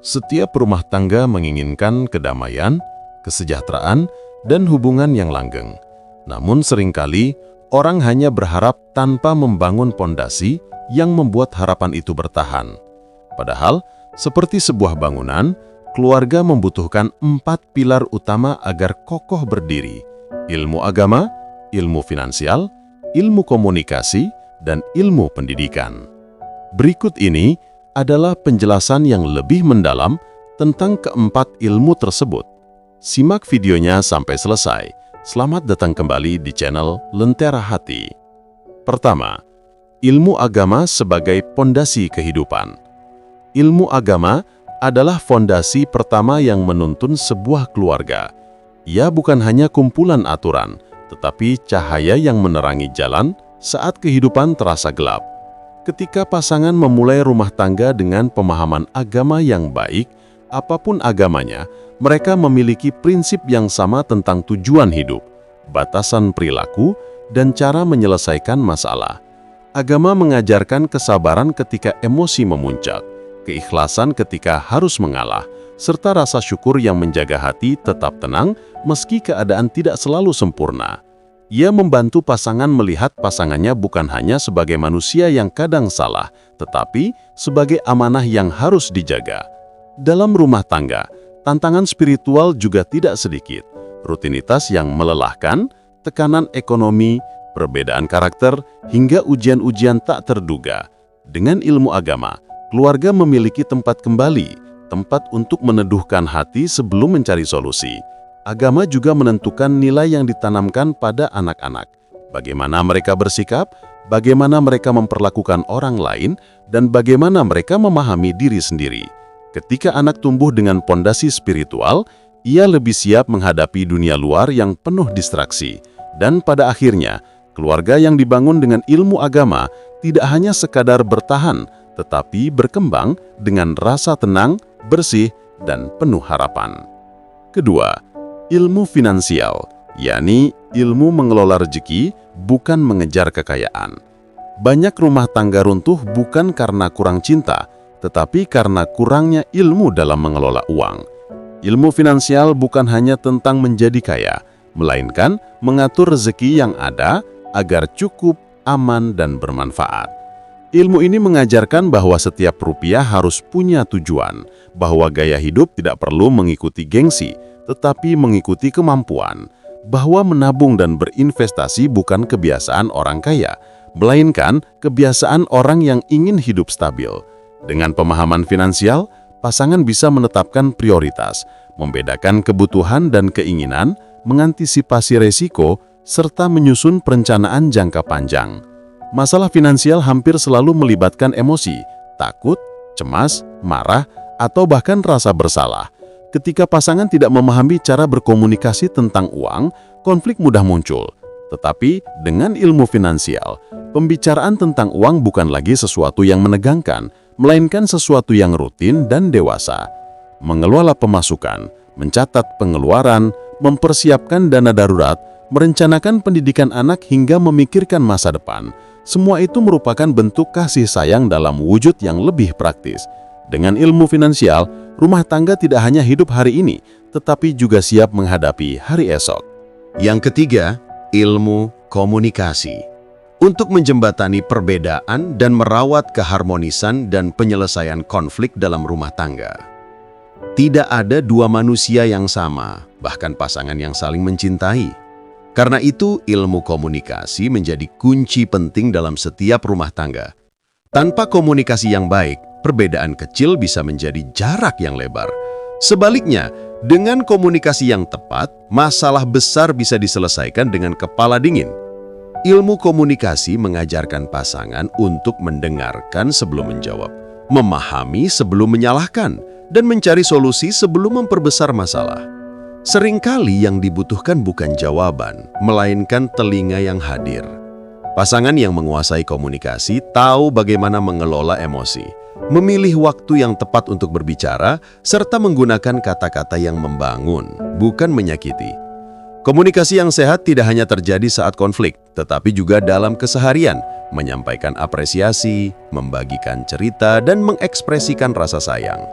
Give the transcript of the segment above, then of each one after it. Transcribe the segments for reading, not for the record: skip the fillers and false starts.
Setiap rumah tangga menginginkan kedamaian, kesejahteraan, dan hubungan yang langgeng. Namun seringkali, orang hanya berharap tanpa membangun pondasi yang membuat harapan itu bertahan. Padahal, seperti sebuah bangunan, keluarga membutuhkan 4 pilar utama agar kokoh berdiri: ilmu agama, ilmu finansial, ilmu komunikasi, dan ilmu pendidikan. Berikut ini adalah penjelasan yang lebih mendalam tentang keempat ilmu tersebut. Simak videonya sampai selesai. Selamat datang kembali di channel Lentera Hati. Pertama, ilmu agama sebagai pondasi kehidupan. Ilmu agama adalah fondasi pertama yang menuntun sebuah keluarga. Ia bukan hanya kumpulan aturan, tetapi cahaya yang menerangi jalan saat kehidupan terasa gelap. Ketika pasangan memulai rumah tangga dengan pemahaman agama yang baik, apapun agamanya, mereka memiliki prinsip yang sama tentang tujuan hidup, batasan perilaku, dan cara menyelesaikan masalah. Agama mengajarkan kesabaran ketika emosi memuncak, keikhlasan ketika harus mengalah, serta rasa syukur yang menjaga hati tetap tenang meski keadaan tidak selalu sempurna. Ia membantu pasangan melihat pasangannya bukan hanya sebagai manusia yang kadang salah, tetapi sebagai amanah yang harus dijaga. Dalam rumah tangga, tantangan spiritual juga tidak sedikit. Rutinitas yang melelahkan, tekanan ekonomi, perbedaan karakter, hingga ujian-ujian tak terduga. Dengan ilmu agama, keluarga memiliki tempat kembali, tempat untuk meneduhkan hati sebelum mencari solusi. Agama juga menentukan nilai yang ditanamkan pada anak-anak. Bagaimana mereka bersikap, bagaimana mereka memperlakukan orang lain, dan bagaimana mereka memahami diri sendiri. Ketika anak tumbuh dengan pondasi spiritual, ia lebih siap menghadapi dunia luar yang penuh distraksi. Dan pada akhirnya, keluarga yang dibangun dengan ilmu agama tidak hanya sekadar bertahan, tetapi berkembang dengan rasa tenang, bersih, dan penuh harapan. Kedua, ilmu finansial, yakni ilmu mengelola rezeki, bukan mengejar kekayaan. Banyak rumah tangga runtuh bukan karena kurang cinta, tetapi karena kurangnya ilmu dalam mengelola uang. Ilmu finansial bukan hanya tentang menjadi kaya, melainkan mengatur rezeki yang ada agar cukup, aman, dan bermanfaat. Ilmu ini mengajarkan bahwa setiap rupiah harus punya tujuan, bahwa gaya hidup tidak perlu mengikuti gengsi, tetapi mengikuti kemampuan, bahwa menabung dan berinvestasi bukan kebiasaan orang kaya, melainkan kebiasaan orang yang ingin hidup stabil. Dengan pemahaman finansial, pasangan bisa menetapkan prioritas, membedakan kebutuhan dan keinginan, mengantisipasi resiko, serta menyusun perencanaan jangka panjang. Masalah finansial hampir selalu melibatkan emosi, takut, cemas, marah, atau bahkan rasa bersalah. Ketika pasangan tidak memahami cara berkomunikasi tentang uang, konflik mudah muncul. Tetapi dengan ilmu finansial, pembicaraan tentang uang bukan lagi sesuatu yang menegangkan, melainkan sesuatu yang rutin dan dewasa. Mengelola pemasukan, mencatat pengeluaran, mempersiapkan dana darurat, merencanakan pendidikan anak hingga memikirkan masa depan, semua itu merupakan bentuk kasih sayang dalam wujud yang lebih praktis. Dengan ilmu finansial, rumah tangga tidak hanya hidup hari ini, tetapi juga siap menghadapi hari esok. Yang ketiga, ilmu komunikasi. Untuk menjembatani perbedaan dan merawat keharmonisan dan penyelesaian konflik dalam rumah tangga. Tidak ada dua manusia yang sama, bahkan pasangan yang saling mencintai. Karena itu, ilmu komunikasi menjadi kunci penting dalam setiap rumah tangga. Tanpa komunikasi yang baik, perbedaan kecil bisa menjadi jarak yang lebar. Sebaliknya, dengan komunikasi yang tepat, masalah besar bisa diselesaikan dengan kepala dingin. Ilmu komunikasi mengajarkan pasangan untuk mendengarkan sebelum menjawab, memahami sebelum menyalahkan, dan mencari solusi sebelum memperbesar masalah. Seringkali yang dibutuhkan bukan jawaban, melainkan telinga yang hadir. Pasangan yang menguasai komunikasi tahu bagaimana mengelola emosi, memilih waktu yang tepat untuk berbicara, serta menggunakan kata-kata yang membangun, bukan menyakiti. Komunikasi yang sehat tidak hanya terjadi saat konflik, tetapi juga dalam keseharian, menyampaikan apresiasi, membagikan cerita, dan mengekspresikan rasa sayang.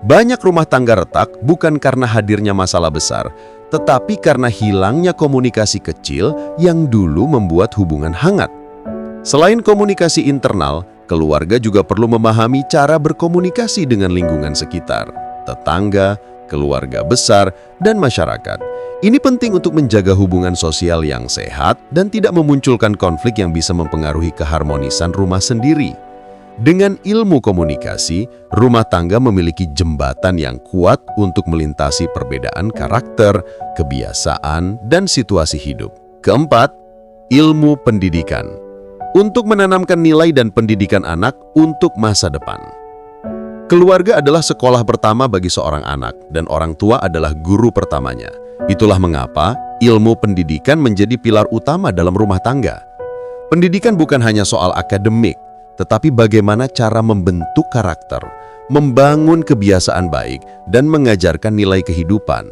Banyak rumah tangga retak bukan karena hadirnya masalah besar, tetapi karena hilangnya komunikasi kecil yang dulu membuat hubungan hangat. Selain komunikasi internal, keluarga juga perlu memahami cara berkomunikasi dengan lingkungan sekitar, tetangga, keluarga besar, dan masyarakat. Ini penting untuk menjaga hubungan sosial yang sehat dan tidak memunculkan konflik yang bisa mempengaruhi keharmonisan rumah sendiri. Dengan ilmu komunikasi, rumah tangga memiliki jembatan yang kuat untuk melintasi perbedaan karakter, kebiasaan, dan situasi hidup. Keempat, ilmu pendidikan. Untuk menanamkan nilai dan pendidikan anak untuk masa depan. Keluarga adalah sekolah pertama bagi seorang anak, dan orang tua adalah guru pertamanya. Itulah mengapa ilmu pendidikan menjadi pilar utama dalam rumah tangga. Pendidikan bukan hanya soal akademik, tetapi bagaimana cara membentuk karakter, membangun kebiasaan baik, dan mengajarkan nilai kehidupan.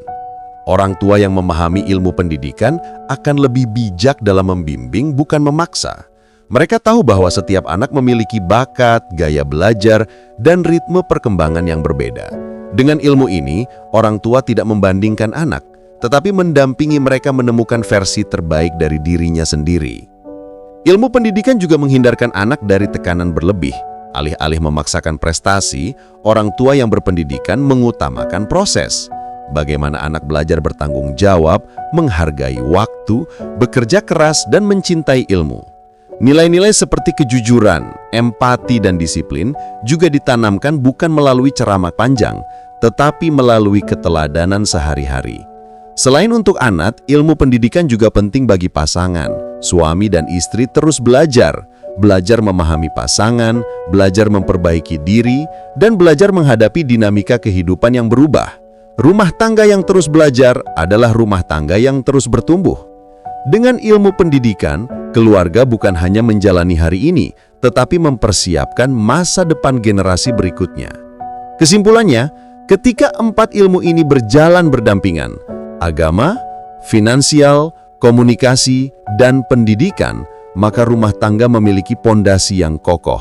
Orang tua yang memahami ilmu pendidikan akan lebih bijak dalam membimbing, bukan memaksa. Mereka tahu bahwa setiap anak memiliki bakat, gaya belajar, dan ritme perkembangan yang berbeda. Dengan ilmu ini, orang tua tidak membandingkan anak, tetapi mendampingi mereka menemukan versi terbaik dari dirinya sendiri. Ilmu pendidikan juga menghindarkan anak dari tekanan berlebih. Alih-alih memaksakan prestasi, orang tua yang berpendidikan mengutamakan proses. Bagaimana anak belajar bertanggung jawab, menghargai waktu, bekerja keras, dan mencintai ilmu. Nilai-nilai seperti kejujuran, empati, dan disiplin juga ditanamkan bukan melalui ceramah panjang, tetapi melalui keteladanan sehari-hari. Selain untuk anak, ilmu pendidikan juga penting bagi pasangan. Suami dan istri terus belajar memahami pasangan, belajar memperbaiki diri, dan belajar menghadapi dinamika kehidupan yang berubah. Rumah tangga yang terus belajar adalah rumah tangga yang terus bertumbuh. Dengan ilmu pendidikan, keluarga bukan hanya menjalani hari ini, tetapi mempersiapkan masa depan generasi berikutnya. Kesimpulannya, ketika 4 ilmu ini berjalan berdampingan, agama, finansial, komunikasi, dan pendidikan, maka rumah tangga memiliki pondasi yang kokoh.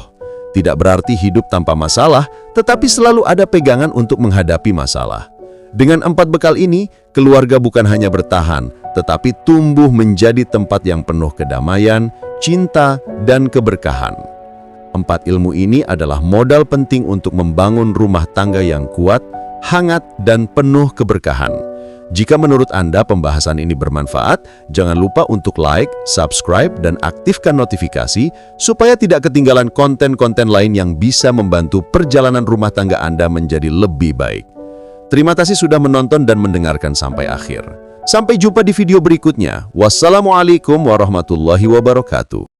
Tidak berarti hidup tanpa masalah, tetapi selalu ada pegangan untuk menghadapi masalah. Dengan 4 bekal ini, keluarga bukan hanya bertahan, tetapi tumbuh menjadi tempat yang penuh kedamaian, cinta, dan keberkahan. 4 ilmu ini adalah modal penting untuk membangun rumah tangga yang kuat, hangat, dan penuh keberkahan. Jika menurut Anda pembahasan ini bermanfaat, jangan lupa untuk like, subscribe, dan aktifkan notifikasi supaya tidak ketinggalan konten-konten lain yang bisa membantu perjalanan rumah tangga Anda menjadi lebih baik. Terima kasih sudah menonton dan mendengarkan sampai akhir. Sampai jumpa di video berikutnya. Wassalamualaikum warahmatullahi wabarakatuh.